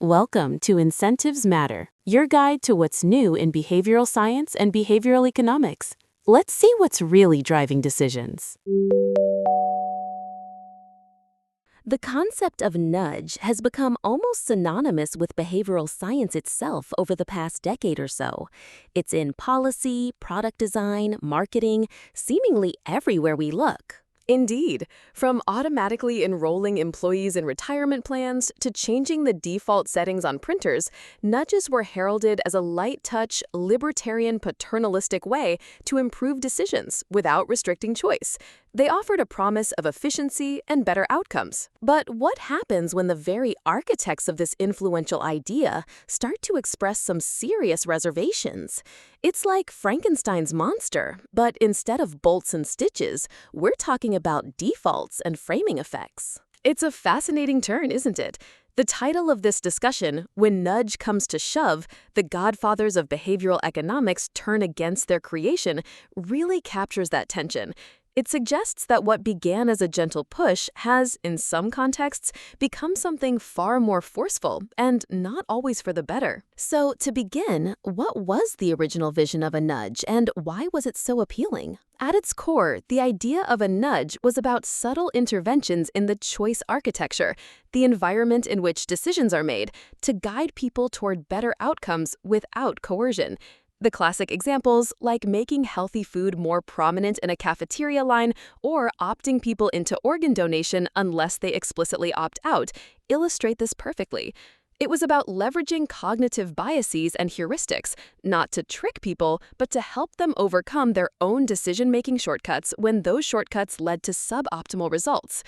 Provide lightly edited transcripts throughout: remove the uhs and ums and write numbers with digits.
Welcome to Incentives Matter, your guide to what's new in behavioral science and behavioral economics. Let's see what's really driving decisions. The concept of nudge has become almost synonymous with behavioral science itself over the past decade or so. It's in policy, product design, marketing, seemingly everywhere we look. Indeed, from automatically enrolling employees in retirement plans to changing the default settings on printers, nudges were heralded as a light-touch, libertarian, paternalistic way to improve decisions without restricting choice. They offered a promise of efficiency and better outcomes. But what happens when the very architects of this influential idea start to express some serious reservations? It's like Frankenstein's monster, but instead of bolts and stitches, we're talking about defaults and framing effects. It's a fascinating turn, isn't it? The title of this discussion, When Nudge Comes to Shove, the Godfathers of Behavioral Economics Turn Against Their Creation, really captures that tension. It suggests that what began as a gentle push has, in some contexts, become something far more forceful and not always for the better. So, to begin, what was the original vision of a nudge and why was it so appealing? At its core, the idea of a nudge was about subtle interventions in the choice architecture, the environment in which decisions are made, to guide people toward better outcomes without coercion. The classic examples, like making healthy food more prominent in a cafeteria line or opting people into organ donation unless they explicitly opt out, illustrate this perfectly. It was about leveraging cognitive biases and heuristics, not to trick people, but to help them overcome their own decision-making shortcuts when those shortcuts led to suboptimal results.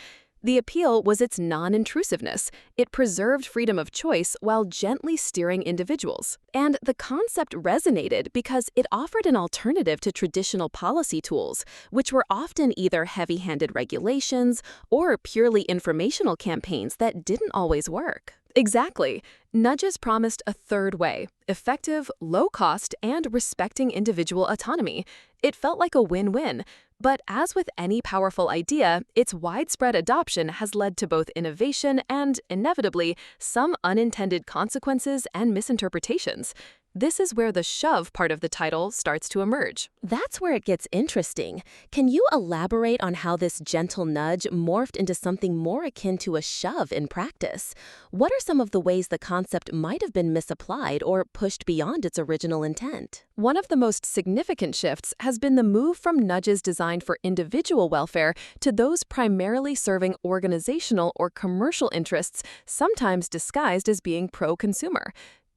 The appeal was its non-intrusiveness. It preserved freedom of choice while gently steering individuals. And the concept resonated because it offered an alternative to traditional policy tools, which were often either heavy-handed regulations or purely informational campaigns that didn't always work. Exactly. Nudges promised a third way, effective, low cost, and respecting individual autonomy. It felt like a win-win. But as with any powerful idea, its widespread adoption has led to both innovation and, inevitably, some unintended consequences and misinterpretations. This is where the shove part of the title starts to emerge. That's where it gets interesting. Can you elaborate on how this gentle nudge morphed into something more akin to a shove in practice? What are some of the ways the concept might have been misapplied or pushed beyond its original intent? One of the most significant shifts has been the move from nudges designed for individual welfare to those primarily serving organizational or commercial interests, sometimes disguised as being pro-consumer.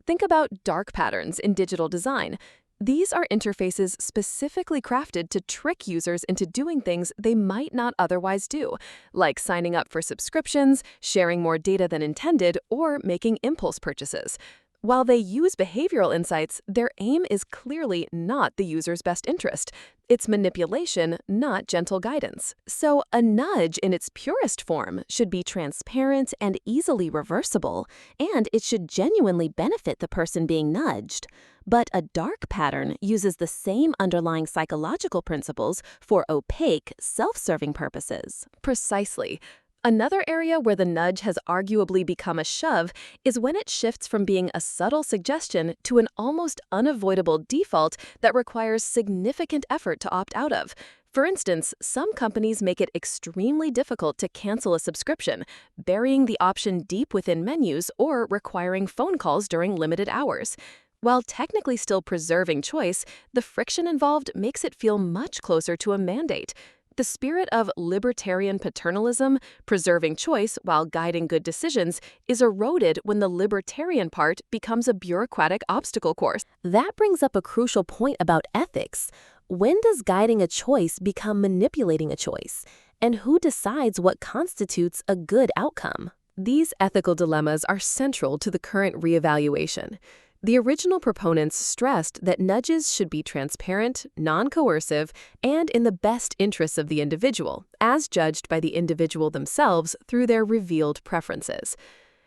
Think about dark patterns in digital design. These are interfaces specifically crafted to trick users into doing things they might not otherwise do, like signing up for subscriptions, sharing more data than intended, or making impulse purchases. While they use behavioral insights, their aim is clearly not the user's best interest. It's manipulation, not gentle guidance. So a nudge in its purest form should be transparent and easily reversible, and it should genuinely benefit the person being nudged. But a dark pattern uses the same underlying psychological principles for opaque, self-serving purposes. Precisely. Another area where the nudge has arguably become a shove is when it shifts from being a subtle suggestion to an almost unavoidable default that requires significant effort to opt out of. For instance, some companies make it extremely difficult to cancel a subscription, burying the option deep within menus or requiring phone calls during limited hours. While technically still preserving choice, the friction involved makes it feel much closer to a mandate. The spirit of libertarian paternalism, preserving choice while guiding good decisions, is eroded when the libertarian part becomes a bureaucratic obstacle course. That brings up a crucial point about ethics. When does guiding a choice become manipulating a choice? And who decides what constitutes a good outcome? These ethical dilemmas are central to the current reevaluation. The original proponents stressed that nudges should be transparent, non-coercive, and in the best interests of the individual, as judged by the individual themselves through their revealed preferences.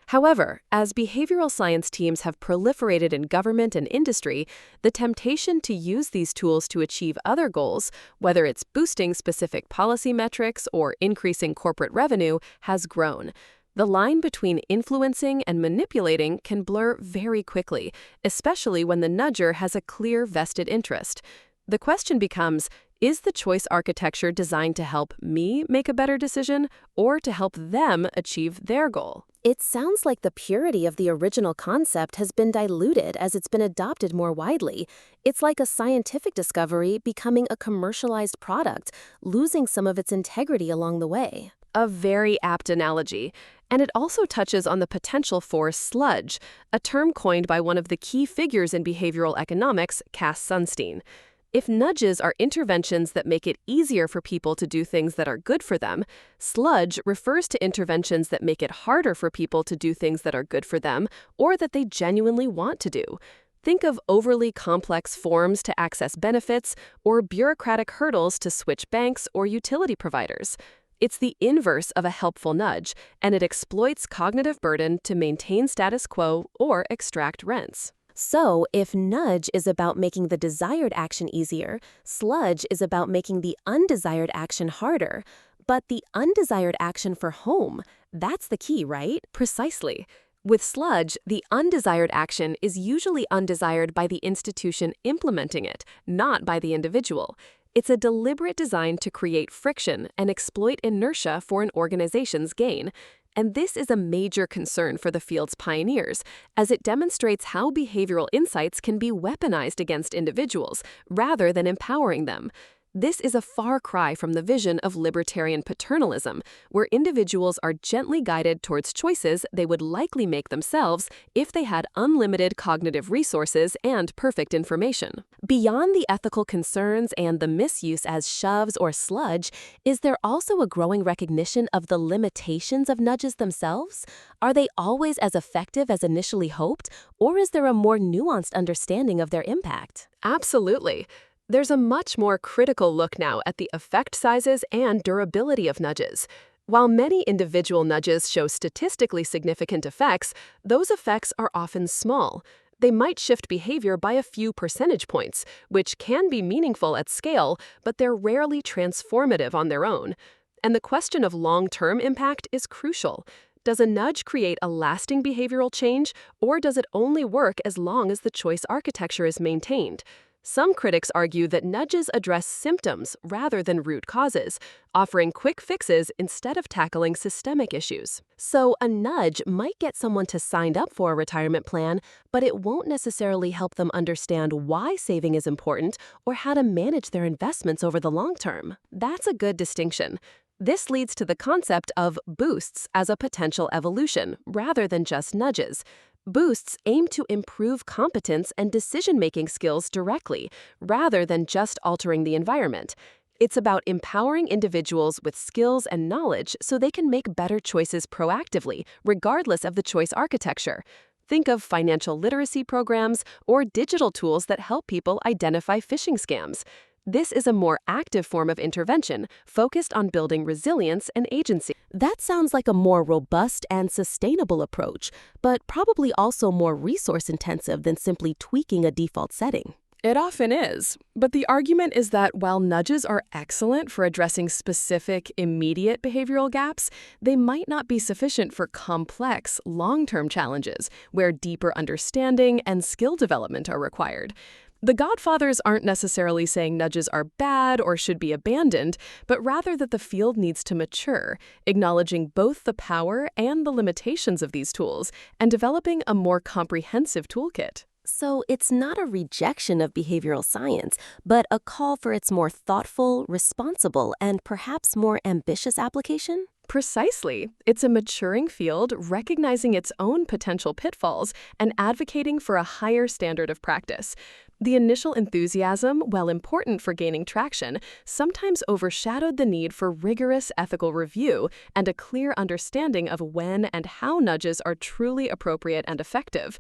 However, as behavioral science teams have proliferated in government and industry, the temptation to use these tools to achieve other goals, whether it's boosting specific policy metrics or increasing corporate revenue, has grown. The line between influencing and manipulating can blur very quickly, especially when the nudger has a clear vested interest. The question becomes, is the choice architecture designed to help me make a better decision or to help them achieve their goal? It sounds like the purity of the original concept has been diluted as it's been adopted more widely. It's like a scientific discovery becoming a commercialized product, losing some of its integrity along the way. A very apt analogy. And it also touches on the potential for sludge, a term coined by one of the key figures in behavioral economics, Cass Sunstein. If nudges are interventions that make it easier for people to do things that are good for them, sludge refers to interventions that make it harder for people to do things that are good for them or that they genuinely want to do. Think of overly complex forms to access benefits or bureaucratic hurdles to switch banks or utility providers. It's the inverse of a helpful nudge, and it exploits cognitive burden to maintain status quo or extract rents. So, if nudge is about making the desired action easier, sludge is about making the undesired action harder. But the undesired action for whom? That's the key, right? Precisely. With sludge, the undesired action is usually undesired by the institution implementing it, not by the individual. It's a deliberate design to create friction and exploit inertia for an organization's gain. And this is a major concern for the field's pioneers, as it demonstrates how behavioral insights can be weaponized against individuals rather than empowering them. This is a far cry from the vision of libertarian paternalism, where individuals are gently guided towards choices they would likely make themselves if they had unlimited cognitive resources and perfect information. Beyond the ethical concerns and the misuse as shoves or sludge, is there also a growing recognition of the limitations of nudges themselves? Are they always as effective as initially hoped, or is there a more nuanced understanding of their impact? Absolutely. There's a much more critical look now at the effect sizes and durability of nudges. While many individual nudges show statistically significant effects, those effects are often small. They might shift behavior by a few percentage points, which can be meaningful at scale, but they're rarely transformative on their own. And the question of long-term impact is crucial. Does a nudge create a lasting behavioral change, or does it only work as long as the choice architecture is maintained? Some critics argue that nudges address symptoms rather than root causes, offering quick fixes instead of tackling systemic issues. So a nudge might get someone to sign up for a retirement plan, but it won't necessarily help them understand why saving is important or how to manage their investments over the long term. That's a good distinction. This leads to the concept of boosts as a potential evolution, rather than just nudges. Boosts aim to improve competence and decision-making skills directly, rather than just altering the environment. It's about empowering individuals with skills and knowledge so they can make better choices proactively, regardless of the choice architecture. Think of financial literacy programs or digital tools that help people identify phishing scams. This is a more active form of intervention focused on building resilience and agency. That sounds like a more robust and sustainable approach, but probably also more resource-intensive than simply tweaking a default setting. It often is, but the argument is that while nudges are excellent for addressing specific, immediate behavioral gaps, they might not be sufficient for complex, long-term challenges where deeper understanding and skill development are required. The Godfathers aren't necessarily saying nudges are bad or should be abandoned, but rather that the field needs to mature, acknowledging both the power and the limitations of these tools, and developing a more comprehensive toolkit. So it's not a rejection of behavioral science, but a call for its more thoughtful, responsible, and perhaps more ambitious application? Precisely. It's a maturing field recognizing its own potential pitfalls and advocating for a higher standard of practice. The initial enthusiasm, while important for gaining traction, sometimes overshadowed the need for rigorous ethical review and a clear understanding of when and how nudges are truly appropriate and effective.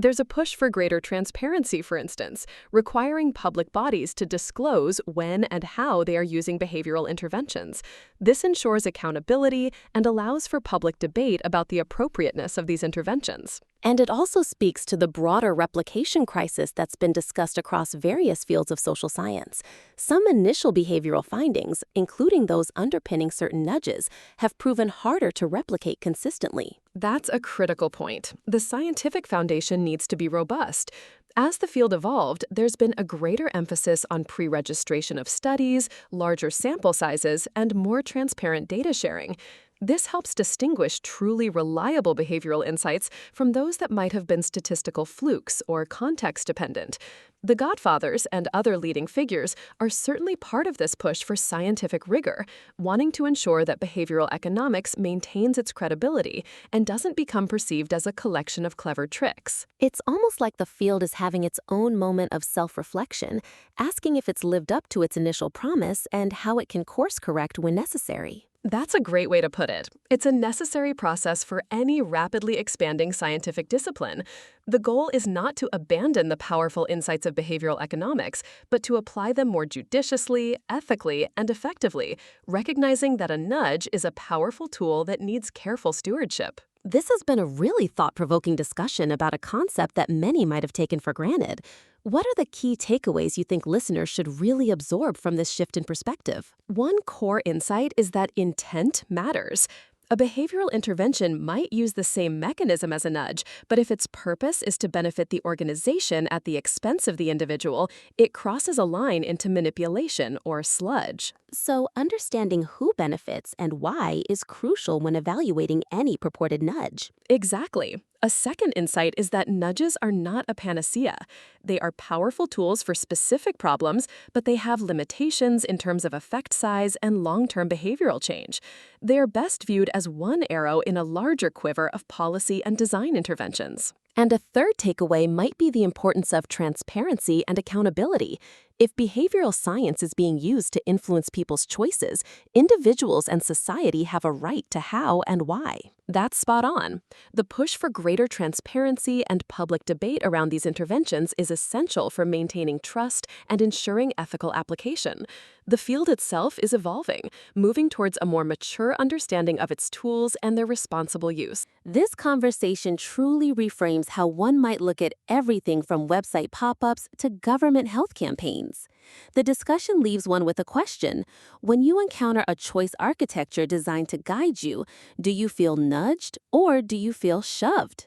There's a push for greater transparency, for instance, requiring public bodies to disclose when and how they are using behavioral interventions. This ensures accountability and allows for public debate about the appropriateness of these interventions. And it also speaks to the broader replication crisis that's been discussed across various fields of social science. Some initial behavioral findings, including those underpinning certain nudges, have proven harder to replicate consistently. That's a critical point. The scientific foundation needs to be robust. As the field evolved, there's been a greater emphasis on pre-registration of studies, larger sample sizes, and more transparent data sharing. This helps distinguish truly reliable behavioral insights from those that might have been statistical flukes or context-dependent. The Godfathers and other leading figures are certainly part of this push for scientific rigor, wanting to ensure that behavioral economics maintains its credibility and doesn't become perceived as a collection of clever tricks. It's almost like the field is having its own moment of self-reflection, asking if it's lived up to its initial promise and how it can course-correct when necessary. That's a great way to put it. It's a necessary process for any rapidly expanding scientific discipline. The goal is not to abandon the powerful insights of behavioral economics, but to apply them more judiciously, ethically, and effectively, recognizing that a nudge is a powerful tool that needs careful stewardship. This has been a really thought-provoking discussion about a concept that many might have taken for granted. What are the key takeaways you think listeners should really absorb from this shift in perspective? One core insight is that intent matters. A behavioral intervention might use the same mechanism as a nudge, but if its purpose is to benefit the organization at the expense of the individual, it crosses a line into manipulation or sludge. So, understanding who benefits and why is crucial when evaluating any purported nudge. Exactly. A second insight is that nudges are not a panacea. They are powerful tools for specific problems, but they have limitations in terms of effect size and long-term behavioral change. They are best viewed as one arrow in a larger quiver of policy and design interventions. And a third takeaway might be the importance of transparency and accountability. If behavioral science is being used to influence people's choices, individuals and society have a right to how and why. That's spot on. The push for greater transparency and public debate around these interventions is essential for maintaining trust and ensuring ethical application. The field itself is evolving, moving towards a more mature understanding of its tools and their responsible use. This conversation truly reframes how one might look at everything from website pop-ups to government health campaigns. The discussion leaves one with a question. When you encounter a choice architecture designed to guide you, do you feel nudged or do you feel shoved?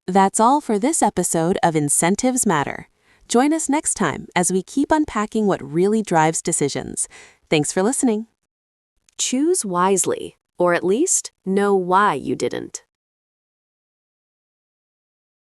That's all for this episode of Incentives Matter. Join us next time as we keep unpacking what really drives decisions. Thanks for listening. Choose wisely, or at least know why you didn't.